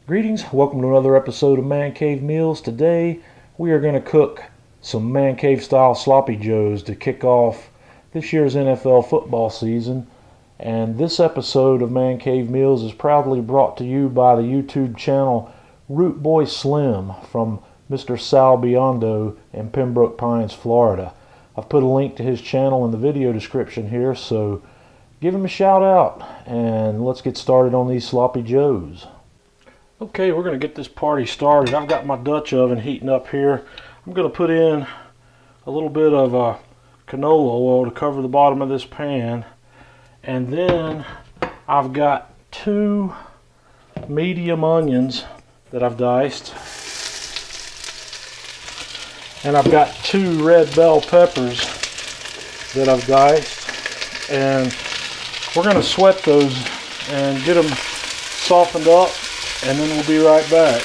Greetings, welcome to another episode of Man Cave Meals. Today we are going to cook some Man Cave style sloppy joes to kick off this year's NFL football season. And this episode of Man Cave Meals is proudly brought to you by the YouTube channel Root Boy Slim from Mr. Sal Biondo in Pembroke Pines, Florida. I've put a link to his channel in the video description here, so give him a shout out and let's get started on these sloppy joes. Okay, we're going to get this party started. I've got my Dutch oven heating up here. I'm going to put in a little bit of canola oil to cover the bottom of this pan. And then I've got 2 medium onions that I've diced. And I've got 2 red bell peppers that I've diced. And we're going to sweat those and get them softened up. And then we'll be right back.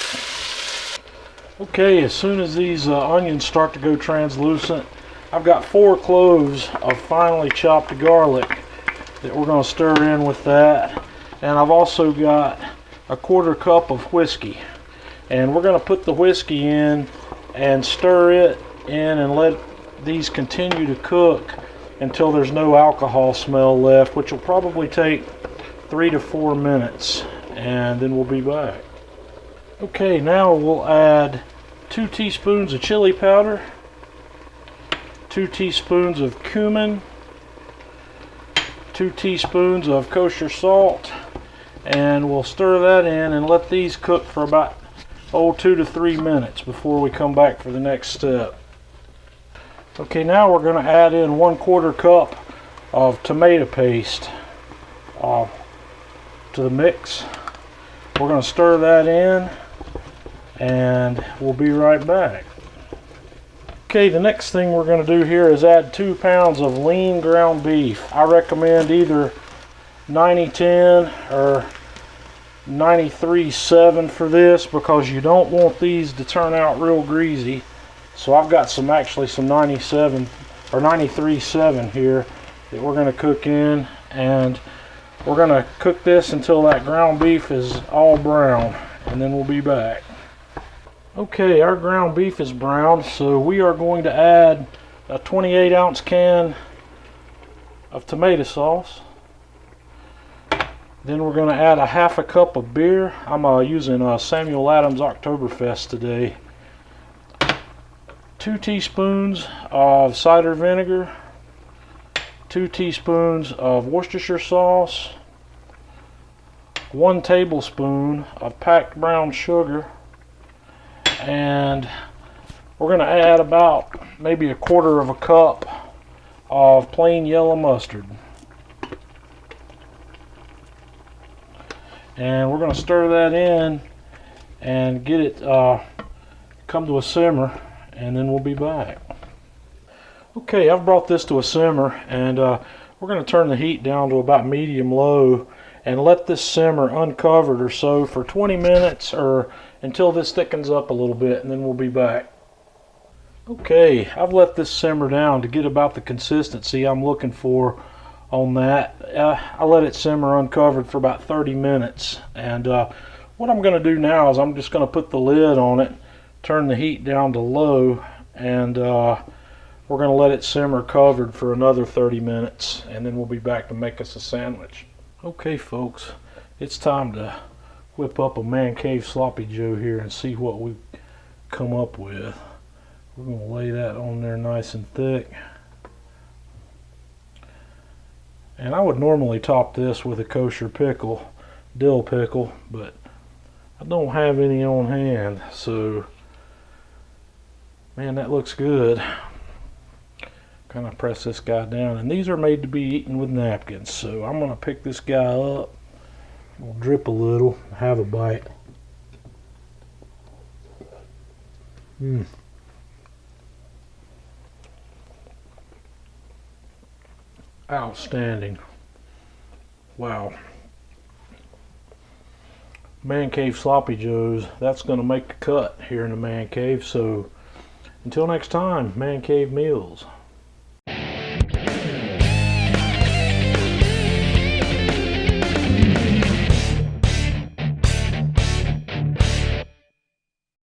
Okay, as soon as these onions start to go translucent, I've got 4 cloves of finely chopped garlic that we're going to stir in with that. And I've also got a 1/4 cup of whiskey. And we're going to put the whiskey in and stir it in and let these continue to cook until there's no alcohol smell left, which will probably take 3 to 4 minutes. And then we'll be back. Okay, now we'll add 2 teaspoons of chili powder, 2 teaspoons of cumin, 2 teaspoons of kosher salt, and we'll stir that in and let these cook for about 2 to 3 minutes before we come back for the next step. Okay, now we're going to add in 1/4 cup of tomato paste to the mix. We're going to stir that in and we'll be right back. Okay, the next thing we're going to do here is add 2 pounds of lean ground beef. I recommend either 90-10 or 93-7 for this because you don't want these to turn out real greasy. So I've got some 97 or 93-7 here that we're going to cook in, and we're going to cook this until that ground beef is all brown, and then we'll be back. Okay, our ground beef is brown, so we are going to add a 28-ounce can of tomato sauce. Then we're going to add a 1/2 cup of beer. I'm using Samuel Adams Oktoberfest today. 2 teaspoons of cider vinegar, 2 teaspoons of Worcestershire sauce, 1 tablespoon of packed brown sugar, and we're going to add about maybe 1/4 cup of plain yellow mustard. And we're going to stir that in and get it come to a simmer, and then we'll be back. Okay, I've brought this to a simmer, and we're going to turn the heat down to about medium-low and let this simmer uncovered or so for 20 minutes or until this thickens up a little bit, and then we'll be back. Okay, I've let this simmer down to get about the consistency I'm looking for on that. I let it simmer uncovered for about 30 minutes, and what I'm going to do now is I'm just going to put the lid on it, turn the heat down to low, and we're going to let it simmer covered for another 30 minutes, and then we'll be back to make us a sandwich. Okay, folks, it's time to whip up a Man Cave Sloppy Joe here and see what we come up with. We're going to lay that on there nice and thick. And I would normally top this with a kosher pickle, dill pickle, but I don't have any on hand, so man, that looks good. Kind of press this guy down, and these are made to be eaten with napkins, so I'm going to pick this guy up. We'll drip a little, have a bite. Outstanding. Wow. Man Cave Sloppy Joes, that's going to make the cut here in the Man Cave, so until next time, Man Cave Meals.